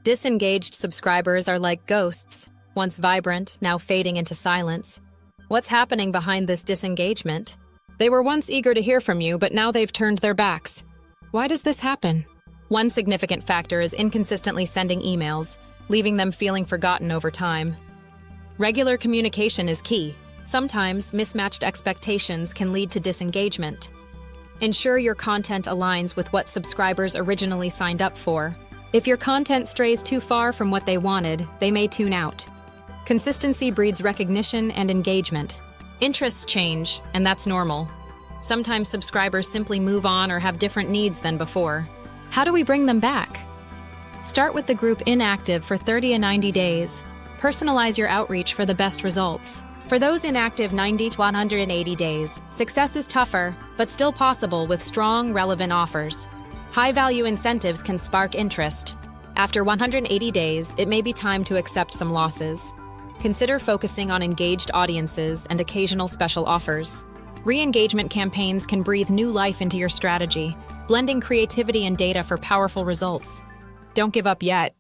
Disengaged subscribers are like ghosts, once vibrant, now fading into silence. What's happening behind this disengagement? They were once eager to hear from you, but now they've turned their backs. Why does this happen? One significant factor is inconsistently sending emails, leaving them feeling forgotten over time. Regular communication is key. Sometimes mismatched expectations can lead to disengagement. Ensure your content aligns with what subscribers originally signed up for. If your content strays too far from what they wanted, they may tune out. Consistency breeds recognition and engagement. Interests change, and that's normal. Sometimes subscribers simply move on or have different needs than before. How do we bring them back? Start with the group Inactive for 30 to 90 days. Personalize your outreach for the best results. For those inactive 90 to 180 days, success is tougher, but still possible with strong, relevant offers. High-value incentives can spark interest. After 180 days, it may be time to accept some losses. Consider focusing on engaged audiences and occasional special offers. Re-engagement campaigns can breathe new life into your strategy, blending creativity and data for powerful results. Don't give up yet.